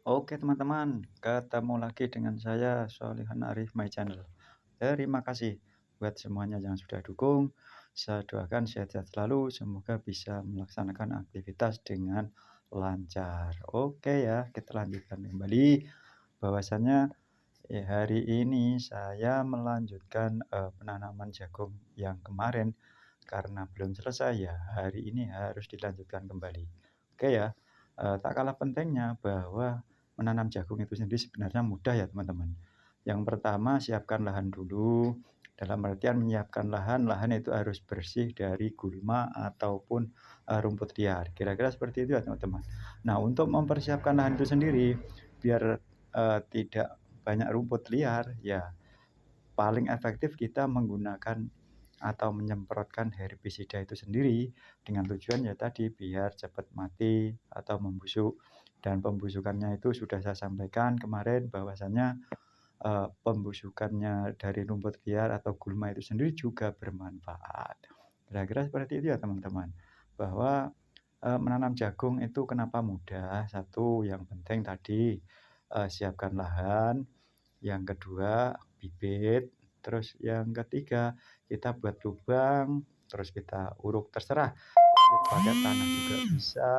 Oke teman-teman, ketemu lagi dengan saya Sholihan Arif My Channel. Terima kasih buat semuanya yang sudah dukung. Saya doakan sehat-sehat selalu, semoga bisa melaksanakan aktivitas dengan lancar. Oke ya, kita lanjutkan kembali. Bahwasannya hari ini saya melanjutkan penanaman jagung yang kemarin karena belum selesai ya. Hari ini harus dilanjutkan kembali. Oke ya. Tak kalah pentingnya bahwa menanam jagung itu sendiri sebenarnya mudah ya teman-teman. Yang pertama siapkan lahan dulu, dalam artian menyiapkan lahan, lahan itu harus bersih dari gulma ataupun rumput liar. Kira-kira seperti itu ya teman-teman. Nah, untuk mempersiapkan lahan itu sendiri biar tidak banyak rumput liar, ya paling efektif kita menggunakan atau menyemprotkan herbisida itu sendiri dengan tujuan ya tadi biar cepat mati atau membusuk. Dan pembusukannya itu sudah saya sampaikan kemarin bahwasanya pembusukannya dari rumput liar atau gulma itu sendiri juga bermanfaat. Kira-kira seperti itu ya teman-teman. Bahwa menanam jagung itu kenapa mudah? Satu, yang penting tadi siapkan lahan, yang kedua bibit, terus yang ketiga kita buat lubang, terus kita uruk terserah, uruk pakai tanah juga bisa,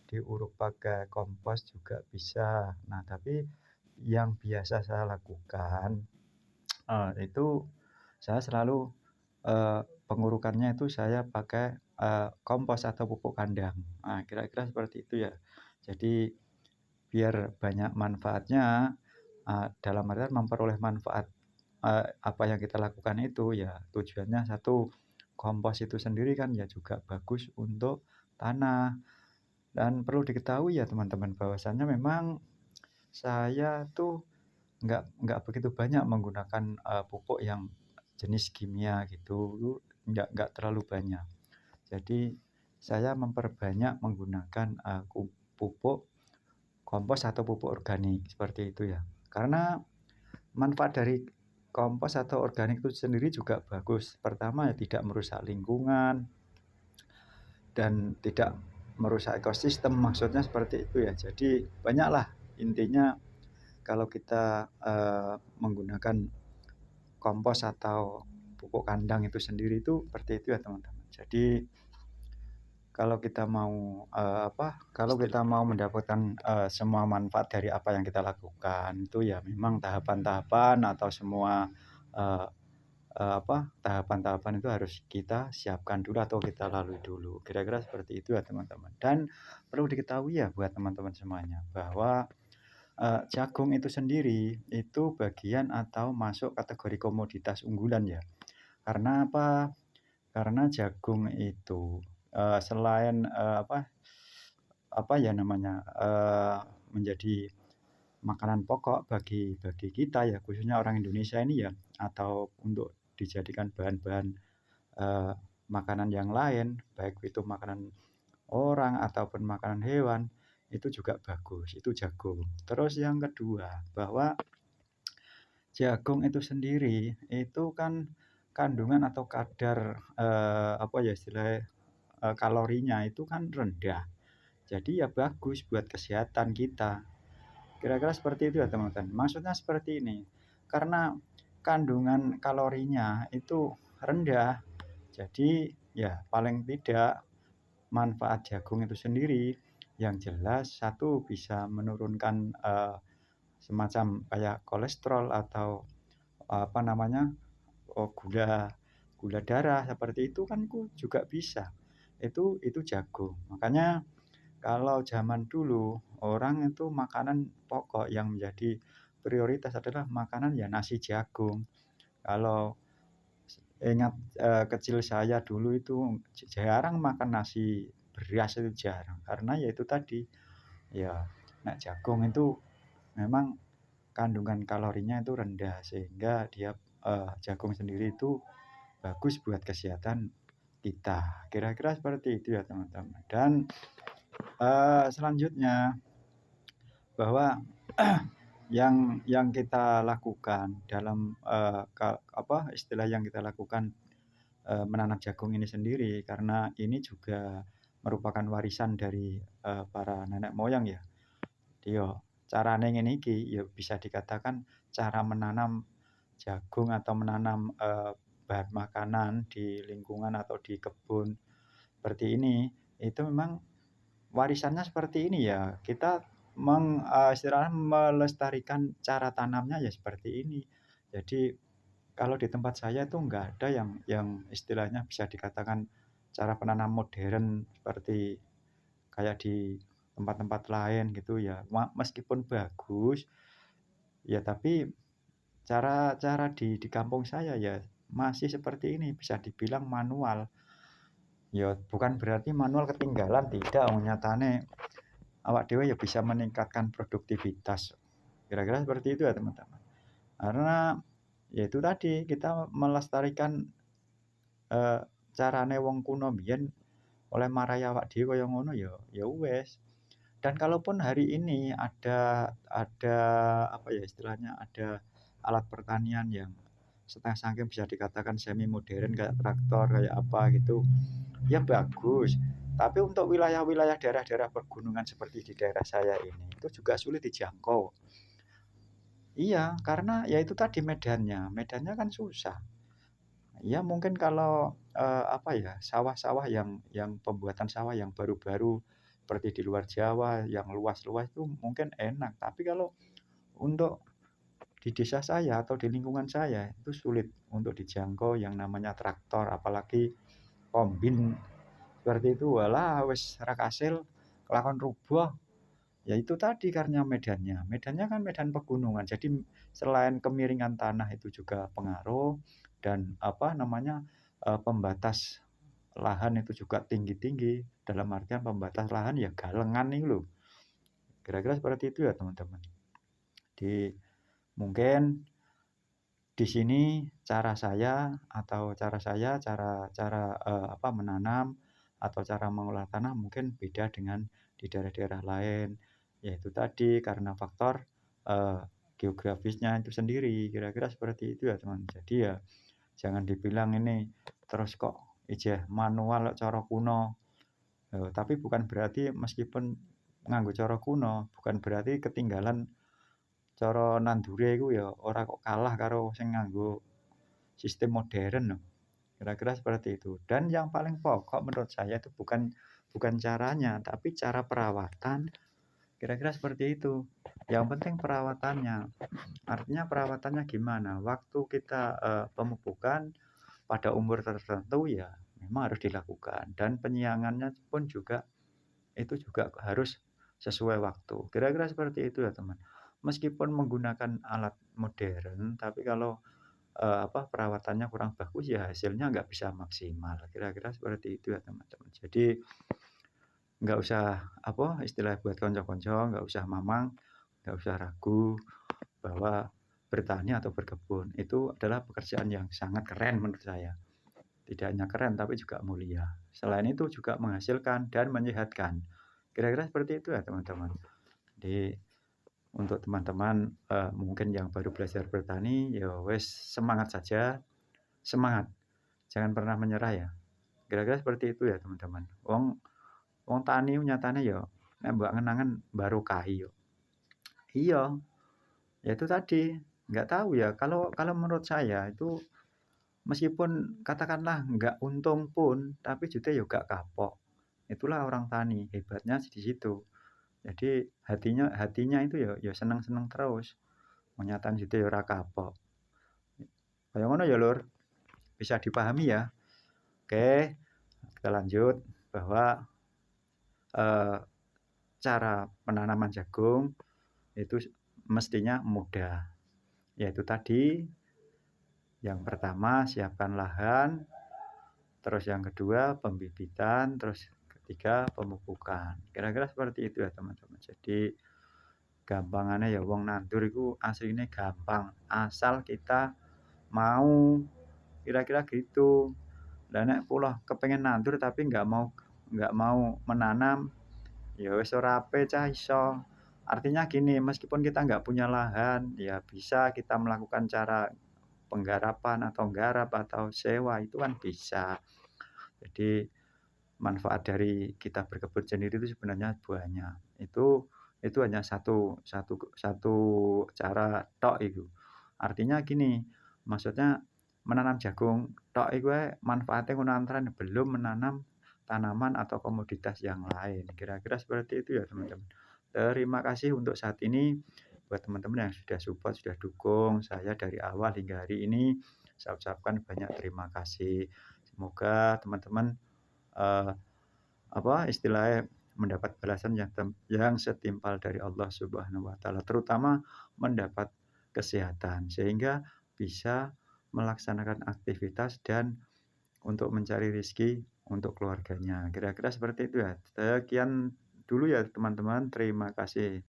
diuruk pakai kompos juga bisa. Nah, tapi yang biasa saya lakukan, itu saya selalu, pengurukannya itu saya pakai, kompos atau pupuk kandang. Nah, kira-kira seperti itu ya. Jadi biar banyak manfaatnya, dalam artian memperoleh manfaat, apa yang kita lakukan itu ya tujuannya satu, kompos itu sendiri kan ya juga bagus untuk tanah. Dan perlu diketahui ya teman-teman bahwasannya memang saya tuh nggak begitu banyak menggunakan, pupuk yang jenis kimia gitu, nggak terlalu banyak. Jadi saya memperbanyak menggunakan, pupuk kompos atau pupuk organik, seperti itu ya. Karena manfaat dari kompos atau organik itu sendiri juga bagus. Pertama ya tidak merusak lingkungan dan tidak merusak ekosistem, maksudnya seperti itu ya. Jadi banyaklah intinya kalau kita, menggunakan kompos atau pupuk kandang itu sendiri itu seperti itu ya teman-teman. Jadi kalau kita mau, kalau kita mau mendapatkan, semua manfaat dari apa yang kita lakukan itu ya memang tahapan-tahapan atau semua, eee tahapan-tahapan itu harus kita siapkan dulu atau kita lalui dulu. Kira-kira seperti itu ya teman-teman. Dan perlu diketahui ya buat teman-teman semuanya bahwa, jagung itu sendiri itu bagian atau masuk kategori komoditas unggulan ya. Karena apa? Karena jagung itu, selain, apa ya namanya, menjadi makanan pokok bagi bagi kita ya, khususnya orang Indonesia ini ya, atau untuk dijadikan bahan-bahan, eee, makanan yang lain, baik itu makanan orang ataupun makanan hewan, itu juga bagus, itu jagung. Terus yang kedua, bahwa jagung itu sendiri, itu kan kandungan atau kadar, apa ya istilahnya, kalorinya itu kan rendah. Jadi ya bagus buat kesehatan kita. Kira-kira seperti itu ya teman-teman. Maksudnya seperti ini, karena kandungan kalorinya itu rendah, jadi ya paling tidak manfaat jagung itu sendiri yang jelas satu bisa menurunkan, semacam kayak kolesterol atau apa namanya, gula gula darah seperti itu kan juga bisa. Itu jagung. Makanya kalau zaman dulu, orang itu makanan pokok yang menjadi prioritas adalah makanan ya nasi jagung. Kalau ingat, kecil saya dulu itu jarang makan nasi beras itu jarang, karena ya itu tadi, ya nek jagung itu memang kandungan kalorinya itu rendah sehingga dia, jagung sendiri itu bagus buat kesehatan kita. Kira-kira seperti itu ya teman-teman. Dan, selanjutnya bahwa yang kita lakukan dalam, istilah yang kita lakukan, menanam jagung ini sendiri karena ini juga merupakan warisan dari, para nenek moyang ya. Iya. carane ngene iki, ya bisa dikatakan cara menanam jagung atau menanam, bahan makanan di lingkungan atau di kebun seperti ini, itu memang warisannya seperti ini ya. Kita istilahnya melestarikan cara tanamnya ya seperti ini. Jadi kalau di tempat saya tuh nggak ada yang istilahnya bisa dikatakan cara penanam modern seperti kayak di tempat-tempat lain gitu ya. Meskipun bagus, ya tapi cara-cara di kampung saya ya masih seperti ini, bisa dibilang manual. Ya bukan berarti manual ketinggalan, tidak, nyatane awak dhewe ya bisa meningkatkan produktivitas. Kira-kira seperti itu ya teman-teman. Karena ya itu tadi, kita melestarikan, eee, carane wong kuno biyen oleh marai awak dhewe kaya ngono ya wis. Dan kalaupun hari ini ada apa ya istilahnya, ada alat pertanian yang setengah sangking bisa dikatakan semi modern kayak traktor, kayak apa gitu, ya bagus. Tapi untuk wilayah-wilayah daerah-daerah pegunungan seperti di daerah saya ini, itu juga sulit dijangkau. Iya, karena ya itu tadi medannya, medannya kan susah. Ya mungkin kalau, apa ya, sawah-sawah yang pembuatan sawah yang baru-baru seperti di luar Jawa yang luas-luas itu mungkin enak, tapi kalau untuk di desa saya atau di lingkungan saya itu sulit untuk dijangkau yang namanya traktor, apalagi kombin seperti itu. Walah wis ra kasil kelakon rubuh. Ya itu tadi karena medannya. Medannya kan medan pegunungan. Jadi selain kemiringan tanah itu juga pengaruh dan apa namanya, pembatas lahan itu juga tinggi-tinggi. Dalam artian pembatas lahan ya galengan nih loh. Kira-kira seperti itu ya teman-teman. Di mungkin di sini cara cara, apa, menanam atau cara mengolah tanah mungkin beda dengan di daerah-daerah lain. Yaitu tadi karena faktor, eee, geografisnya itu sendiri, kira-kira seperti itu ya, teman. Jadi ya jangan dibilang ini terus kok ijeh manual cara kuno, tapi bukan berarti meskipun nganggo cara kuno, bukan berarti ketinggalan cara nandure iku ya ora kok kalah karo sing nganggo sistem modern loh, kira-kira seperti itu. Dan yang paling pokok menurut saya itu bukan bukan caranya, tapi cara perawatan, kira-kira seperti itu. Yang penting perawatannya, artinya perawatannya gimana, waktu kita, pemupukan pada umur tertentu ya memang harus dilakukan dan penyiangannya pun juga itu juga harus sesuai waktu. Kira-kira seperti itu ya teman. Meskipun menggunakan alat modern, tapi kalau apa, perawatannya kurang bagus ya hasilnya nggak bisa maksimal, kira-kira seperti itu ya teman-teman. Jadi nggak usah apa, istilah buat konco-konco, nggak usah mamang, nggak usah ragu bahwa bertani atau berkebun itu adalah pekerjaan yang sangat keren menurut saya. Tidak hanya keren tapi juga mulia. Selain itu juga menghasilkan dan menyehatkan. Kira-kira seperti itu ya teman-teman. Jadi untuk teman-teman, mungkin yang baru belajar bertani, ya wes semangat saja, semangat, jangan pernah menyerah ya. Kira-kira seperti itu ya teman-teman. Wong wong tani nyatane ya nek mbok angen-angen barokah yo. Iya, ya itu tadi, nggak tahu ya, kalau menurut saya itu meskipun katakanlah nggak untung pun, tapi juga ya nggak kapok. Itulah orang tani, hebatnya di situ. Jadi hatinya hatinya itu ya seneng-seneng terus, nyatane juga ya ora kapok. Kaya ngono ya, Lur, bisa dipahami ya? Oke, kita lanjut bahwa, eee, cara penanaman jagung itu mestinya mudah, yaitu tadi, yang pertama siapkan lahan, terus yang kedua pembibitan, terus ketiga pemupukan. Kira-kira seperti itu ya teman-teman. Jadi gampangannya ya wong nandur iku asline gampang, asal kita mau, kira-kira gitu. Lah nek kula kepengin nandur tapi nggak mau menanam, ya wis ora ape cah iso. Artinya gini, meskipun kita nggak punya lahan, ya bisa kita melakukan cara penggarapan atau nggarap atau sewa itu kan bisa. Jadi manfaat dari kita berkebun sendiri itu sebenarnya banyak. Itu Itu hanya satu satu satu cara tok iku. Artinya gini, maksudnya menanam jagung tok iku wae manfaatnya ngono antran belum menanam tanaman atau komoditas yang lain. Kira-kira seperti itu ya, teman-teman. Terima kasih untuk saat ini buat teman-teman yang sudah support, sudah dukung saya dari awal hingga hari ini. Saya ucapkan banyak terima kasih. Semoga teman-teman, eee istilahnya mendapat balasan yang setimpal dari Allah Subhanahu wa taala, terutama mendapat kesehatan, sehingga bisa melaksanakan aktivitas dan untuk mencari rezeki untuk keluarganya. Kira-kira seperti itu ya. Sekian dulu ya teman-teman, terima kasih.